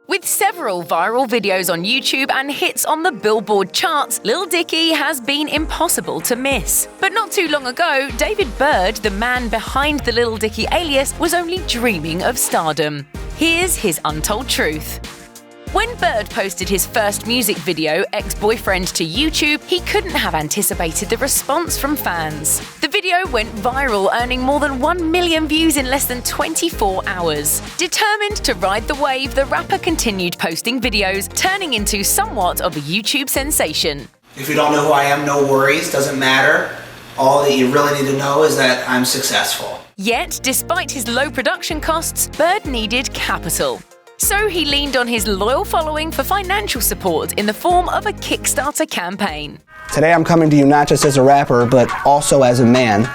With several viral videos on YouTube and hits on the Billboard charts, Lil Dicky has been impossible to miss. But not too long ago, Dave Burd, the man behind the Lil Dicky alias, was only dreaming of stardom. Here's his untold truth. When Burd posted his first music video, Ex-Boyfriend, to YouTube, he couldn't have anticipated the response from fans. The video went viral, earning more than 1 million views in less than 24 hours. Determined to ride the wave, the rapper continued posting videos, turning into somewhat of a YouTube sensation. If you don't know who I am, no worries, doesn't matter. All that you really need to know is that I'm successful. Yet, despite his low production costs, Burd needed capital. So he leaned on his loyal following for financial support in the form of a Kickstarter campaign. Today I'm coming to you not just as a rapper, but also as a man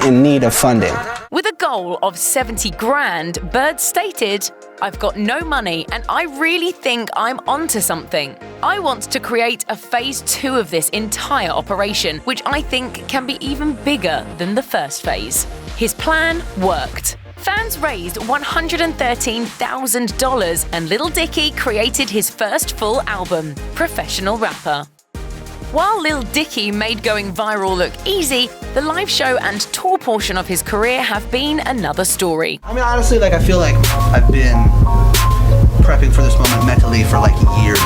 in need of funding. With a goal of 70 grand, Burd stated, "I've got no money and I really think I'm onto something. I want to create a phase 2 of this entire operation, which I think can be even bigger than the first phase." His plan worked. Fans raised $113,000 and Lil Dicky created his first full album, Professional Rapper. While Lil Dicky made going viral look easy, the live show and tour portion of his career have been another story. I mean, honestly, I feel like I've been prepping for this moment mentally for years.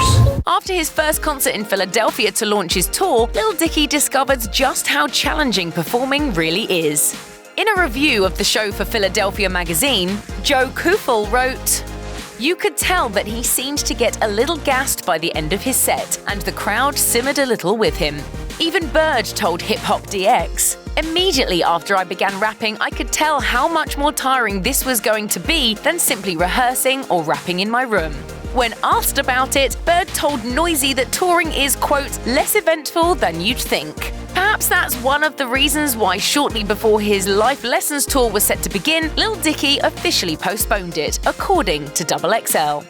After his first concert in Philadelphia to launch his tour, Lil Dicky discovered just how challenging performing really is. In a review of the show for Philadelphia magazine, Joe Kufel wrote, "You could tell that he seemed to get a little gassed by the end of his set, and the crowd simmered a little with him. Even Burd told Hip Hop DX, immediately after I began rapping, I could tell how much more tiring this was going to be than simply rehearsing or rapping in my room." When asked about it, Burd told Noisy that touring is, quote, "less eventful than you'd think." Perhaps that's one of the reasons why shortly before his Life Lessons tour was set to begin, Lil Dicky officially postponed it, according to XXL.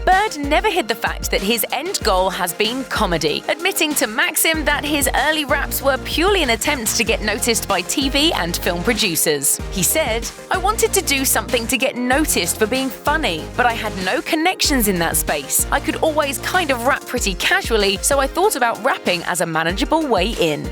Burd never hid the fact that his end goal has been comedy, admitting to Maxim that his early raps were purely an attempt to get noticed by TV and film producers. He said, "I wanted to do something to get noticed for being funny, but I had no connections in that space. I could always kind of rap pretty casually, so I thought about rapping as a manageable way in."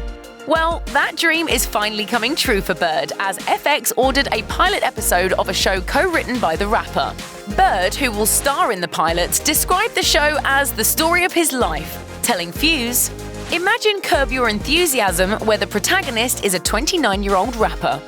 Well, that dream is finally coming true for Burd, as FX ordered a pilot episode of a show co-written by the rapper. Burd, who will star in the pilot, described the show as the story of his life, telling Fuse, "Imagine Curb Your Enthusiasm, where the protagonist is a 29-year-old rapper."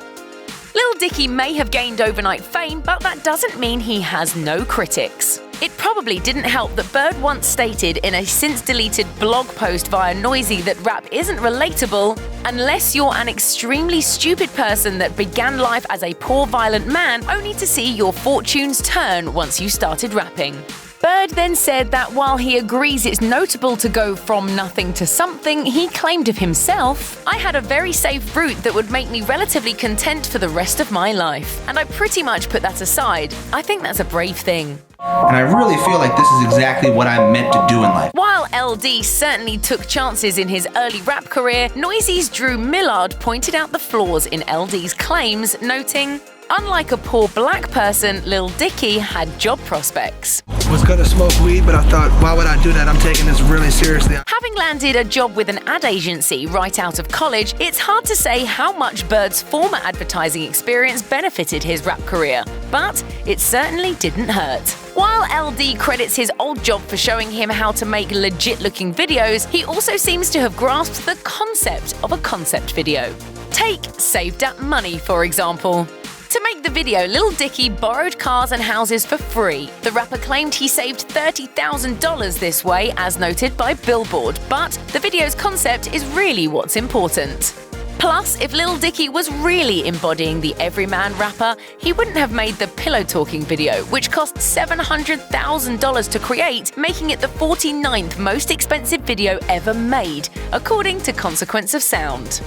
Lil Dicky may have gained overnight fame, but that doesn't mean he has no critics. It probably didn't help that Burd once stated in a since-deleted blog post via Noisy that rap isn't relatable unless you're an extremely stupid person that began life as a poor violent man only to see your fortunes turn once you started rapping. Burd then said that while he agrees it's notable to go from nothing to something, he claimed of himself, "I had a very safe route that would make me relatively content for the rest of my life, and I pretty much put that aside. I think that's a brave thing." And I really feel like this is exactly what I'm meant to do in life. While LD certainly took chances in his early rap career, Noisy's Drew Millard pointed out the flaws in LD's claims, noting, "Unlike a poor black person, Lil Dicky had job prospects." Was gonna smoke weed, but I thought, why would I do that? I'm taking this really seriously. Having landed a job with an ad agency right out of college, it's hard to say how much Bird's former advertising experience benefited his rap career, but it certainly didn't hurt. While LD credits his old job for showing him how to make legit-looking videos, he also seems to have grasped the concept of a concept video. Take Saved Up Money, for example. To make the video, Lil Dicky borrowed cars and houses for free. The rapper claimed he saved $30,000 this way, as noted by Billboard, but the video's concept is really what's important. Plus, if Lil Dicky was really embodying the everyman rapper, he wouldn't have made the pillow talking video, which cost $700,000 to create, making it the 49th most expensive video ever made, according to Consequence of Sound.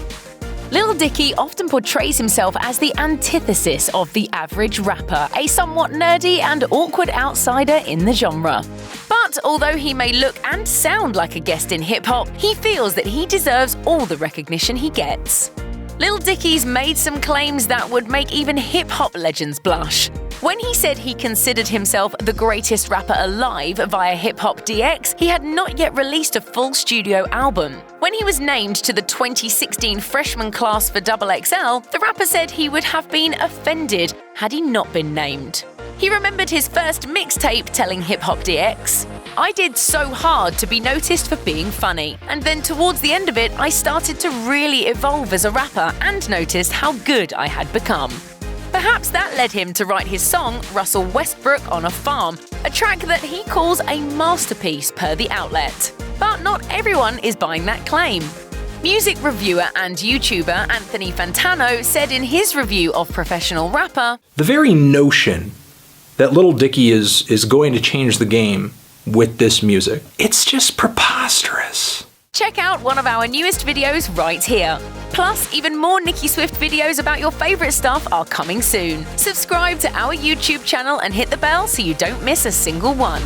Lil Dicky often portrays himself as the antithesis of the average rapper, a somewhat nerdy and awkward outsider in the genre. But although he may look and sound like a guest in hip-hop, he feels that he deserves all the recognition he gets. Lil Dicky's made some claims that would make even hip-hop legends blush. When he said he considered himself the greatest rapper alive via Hip Hop DX, he had not yet released a full studio album. When he was named to the 2016 freshman class for XXL, the rapper said he would have been offended had he not been named. He remembered his first mixtape telling Hip Hop DX, "I did so hard to be noticed for being funny, and then towards the end of it I started to really evolve as a rapper and noticed how good I had become." Perhaps that led him to write his song Russell Westbrook on a Farm, a track that he calls a masterpiece per the outlet. But not everyone is buying that claim. Music reviewer and YouTuber Anthony Fantano said in his review of Professional Rapper, "The very notion that Lil Dicky is going to change the game with this music, it's just preposterous." Check out one of our newest videos right here. Plus, even more Nicki Swift videos about your favourite stuff are coming soon. Subscribe to our YouTube channel and hit the bell so you don't miss a single one.